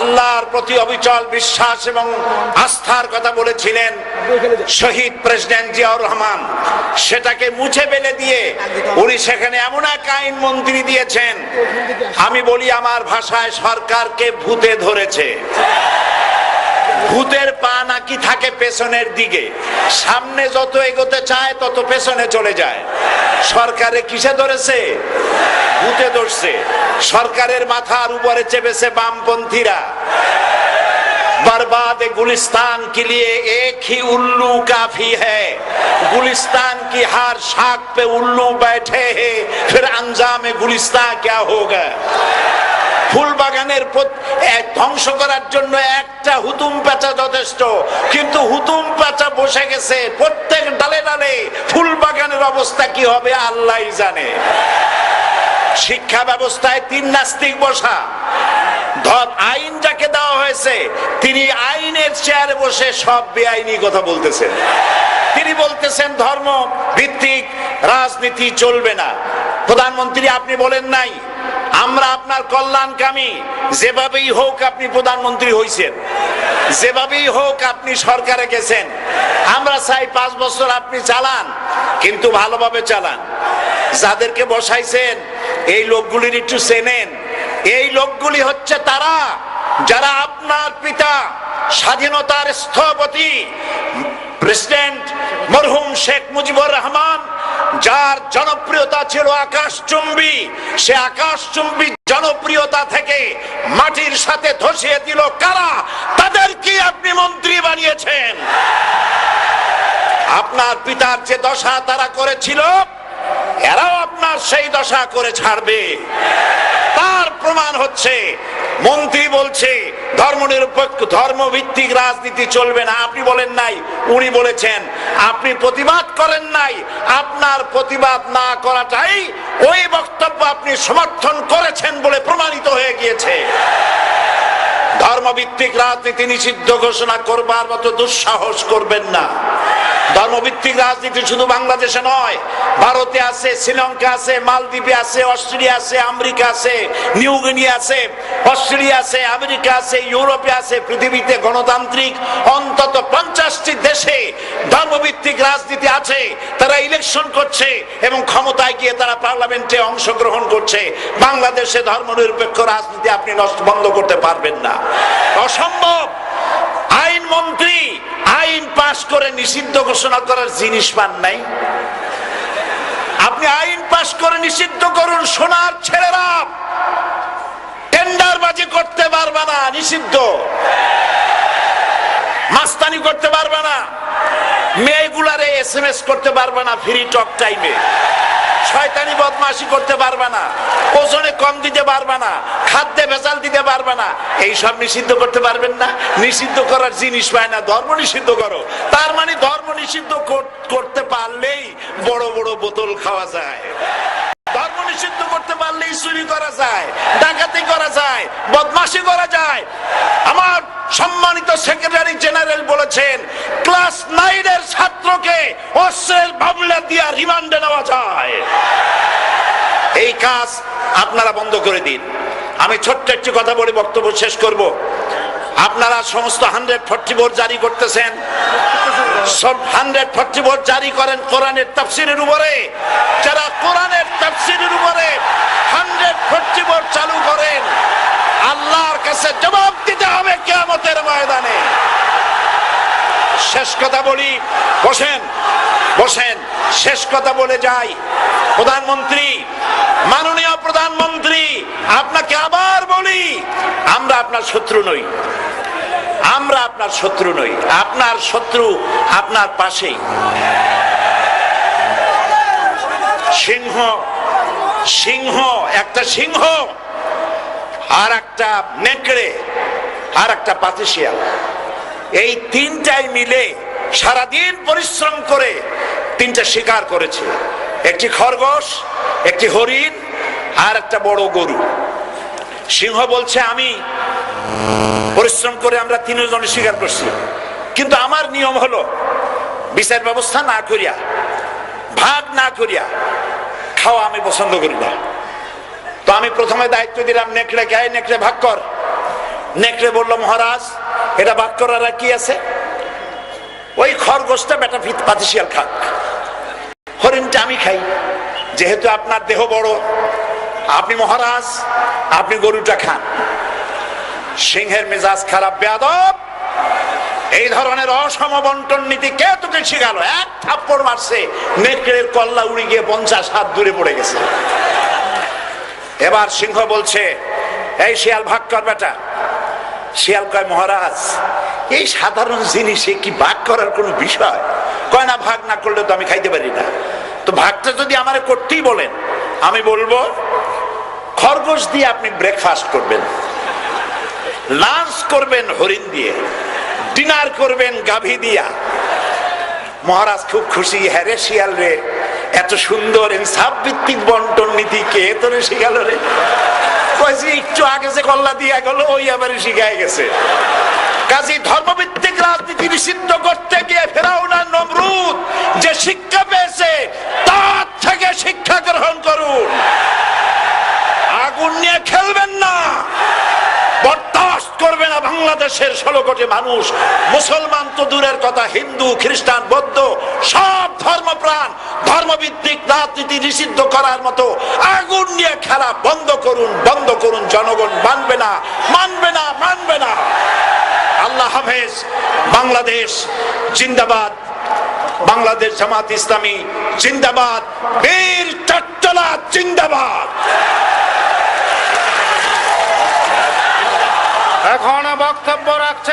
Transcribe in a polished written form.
আল্লাহর প্রতি অবিচল বিশ্বাস এবং আস্থার কথা বলেছিলেন শহীদ প্রেসিডেন্ট জিয়াউর রহমান, সেটাকে মুছে ফেলে দিয়ে উনি সেখানে এমন এক আইন মন্ত্রী দিয়েছেন, আমি বলি আমার ভাষায় সরকারকে ভূতে ধরেছে। ভূতের পা নাকি থাকে পেছনের দিকে, সামনে যত এগোতে চায় তত পেছনে চলে যায়। সরকারে কিসে ধরেছে? ভূতে ধরছে। সরকারের মাথার উপরে চেপেছে বামপন্থীরা। बर्बाद गुलिस्तान के लिए एक ही उल्लू काफी है, गुलिस्तान की हर शाख पे उल्लू बैठे हैं, फिर अंजाम गुलिस्तान क्या होगा। ফুল বাগানের ধ্বংস করার জন্য একটা হুতুম পেঁচা যথেষ্ট, কিন্তু হুতুম পেঁচা বসে গেছে প্রত্যেক ডালে ডালে। ফুল বাগানের অবস্থা কি হবে আল্লাহই জানে। শিক্ষা ব্যবস্থায় তিন নাস্তিক বসা। আইন যাকে দেওয়া হয়েছে তিনি আইনের চেয়ারে বসে সব বেআইনি কথা বলতেছেন। তিনি বলতেছেন ধর্ম ভিত্তিক রাজনীতি চলবে না। প্রধানমন্ত্রী আপনি বলেন নাই আমরা আপনার কল্যাণকামী, যেভাবেই হোক আপনি প্রধানমন্ত্রী হইছেন, যেভাবেই হোক আপনি সরকারে গেছেন, আমরা চাই 5 বছর আপনি চালান, কিন্তু ভালোভাবে চালান। যাদেরকে বসাইছেন এই লোকগুলির একটু চেনেন। এই লোকগুলি হচ্ছে তারা যারা আপনার পিতা স্বাধীনতার স্থপতি প্রেসিডেন্ট মরহুম শেখ মুজিবুর রহমান, যার জনপ্রিয়তা ছিল আকাশচুম্বী, সে আকাশচুম্বী জনপ্রিয়তা থেকে মাটির সাথে ধসিয়ে দিল কারা? তাদেরকে আপনি মন্ত্রী বানিয়েছেন। আপনার পিতার যে দশা তারা করেছিল, এরাও আপনার সেই দশা করে ছাড়বে। তার প্রমাণ হচ্ছে মন্ত্রী বলছে ধর্মনিরপেক্ষ ধর্মভিত্তিক রাজনীতি চলবে না। আপনি বলেন নাই, উনি বলেছেন। আপনি প্রতিবাদ করেন নাই। আপনার প্রতিবাদ না করাটাই ওই বক্তব্য আপনি সমর্থন করেছেন বলে প্রমাণিত হয়ে গিয়েছে। ধর্মভিত্তিক রাজনীতি নিষিদ্ধ ঘোষণা করবার মতো দুঃসাহস করবেন না। ধর্মভিত্তিক রাজনীতি শুধু বাংলাদেশে নয়, ভারতে আছে, শ্রীলঙ্কা আছে, মালদ্বীপে আছে, অস্ট্রেলিয়া আছে, আমেরিকা আছে, নিউ গিনি আছে, অস্ট্রেলিয়া আছে, আমেরিকা আছে, ইউরোপে আছে। পৃথিবীতে গণতান্ত্রিক অন্তত 50টি দেশে ধর্মভিত্তিক রাজনীতি আছে। তারা ইলেকশন করছে এবং ক্ষমতায় গিয়ে তারা পার্লামেন্টে অংশগ্রহণ করছে। বাংলাদেশে ধর্মনিরপেক্ষ রাজনীতি আপনি বন্ধ করতে পারবেন না, অসম্ভব। আইন মন্ত্রী আইন পাশ করে নিষিদ্ধ ঘোষণা করার জিনিস পান নাই। আপনি আইন পাশ করে নিষিদ্ধ করুন, সোনার ছেলেরা টেন্ডারবাজি করতে পারবে না, নিষিদ্ধ। মাস্তানি করতে পারবে না, মেয়েগুলারে SMS করতে পারবে না ফ্রি টক টাইমে, শয়তানি বদমাশি করতে পারবে না, ওজনে কম দিতে পারবে না, খাদ্যে ভেজাল দিতে পারবে না। এইসব নিষিদ্ধ করতে পারবেন না। নিষিদ্ধ করার জিনিস পায় না, ধর্ম নিষিদ্ধ করো। তার মানে ধর্ম নিষিদ্ধ করতে পারলেই বড় বড় বোতল খাওয়া যায়। ধর্ম নিষিদ্ধ করতে পারলেই চুরি করা যায়, ডাকাতি করা যায়, বদমাশি করা যায়। আমার সম্মানিত সেক্রেটারি জেনারেল বলেছেন ক্লাস 9 এর ছাত্রকে অস্ত্রের মামলা দিয়ে রিমান্ডে নেওয়া যায়। এই কাজ আপনারা বন্ধ করে দিন। আমি ছোট্ট একটি কথা বলে বক্তব্য শেষ করব। আপনারা সমস্ত 144 জারি করতেছেন, সব 144 জারি করেন কোরআনের তাফসীরের উপরে। যারা কোরআনের তাফসীরের উপরে 144 চালু করেন, আল্লাহর কাছে জবাব দিতে হবে কিয়ামতের ময়দানে। শেষ কথা বলি, বসেন বসেন, শেষ কথা বলে যাই। প্রধানমন্ত্রী, মাননীয় প্রধানমন্ত্রী, আপনাকে আবার বলি, আমরা আপনার শত্রু নই, আমরা আপনার শত্রু নই। আপনার শত্রু আপনার পাশেই। সিংহ, সিংহ, একটা সিংহ আর একটা নেকড়ে আর একটা পাতিশিয়াল, এই তিনটাই মিলে সারাদিন পরিশ্রম করে তিনটা শিকার করেছে। একটি খরগোশ, একটি হরিণ আর একটা বড় গরু। সিংহ বলছে আমি পরিশ্রম করে আমরা তিনজনে শিকার করছি, কিন্তু আমার নিয়ম হলো বিচার ব্যবস্থা না করিয়া, ভাগ না করিয়া খাওয়া আমি পছন্দ করি না। তো আমি প্রথমে দায়িত্ব দিলাম নেকড়েকে, নেকড়ে ভাগ কর। নেকড়ে বলল, মহারাজ এটা ভাগ করার আর কি আছে, ওই খরগোশটা বেটা পাতিশিয়াল খাক, হরিণটা আমি খাই, যেহেতু আপনার দেহ বড়, আপনি মহারাজ, আপনি গরুটা খান। সিংহের মেজাজ খারাপ, বেয়াদব, এই ধরনের অসম বন্টন নীতি কে তোকে শিখালো? এক থাপ্পড় মারছে, নেকড়ের কল্লা উড়ে গিয়ে 50 হাত দূরে পড়ে গেছে। এবার সিংহ বলছে, এই শিয়াল ভাগ কর বেটা। শিয়াল কয়, মহারাজ এই সাধারণ জিনিসে কি ভাগ করার কোনো বিষয়? কয় না, ভাগ না করলে তো আমি খাইতে পারি না। তো ভাগটা যদি আমারে করতেই বলেন, আমি বলবো খরগোশ দিয়ে আপনি ব্রেকফাস্ট করবেন, লাঞ্চ করবেন হরিণ দিয়ে, ডিনার করবেন গাভী দিয়া। মহারাজ খুব খুশি, হ্যাঁ রে শিয়াল রে, এত সুন্দর ইনসাফ ভিত্তিক বন্টন নীতি কে তোরে শিখালো রে? কয়েছে একটু আগে যে কল্লা দিয়া গেল ওই আবার শিখায় গেছে। কাজী ধর্মভিত্তিক রাজনীতি নিষিদ্ধ করতে গিয়ে ফেরাউন আর নমরুদ যে শিক্ষা পেয়েছে তার থেকে শিক্ষা গ্রহণ করুন। আগুন নিয়ে খেলবেন না, বরদাস্ত করবে না বাংলাদেশের 16 কোটি মানুষ। মুসলমান তো দূরের কথা, হিন্দু, খ্রিস্টান, বৌদ্ধ সব ধর্মপ্রাণ ধর্মভিত্তিক রাজনীতি নিষিদ্ধ করার মতো আগুন নিয়ে খেলা বন্ধ করুন, বন্ধ করুন। জনগণ মানবে না, মানবে না, মানবে না। আল্লাহ হাফেজ। বাংলাদেশ জিন্দাবাদ, বাংলাদেশ জামাত ইসলামী জিন্দাবাদ, বীর চট্টলা জিন্দাবাদ। এখন বক্তব্য রাখছেন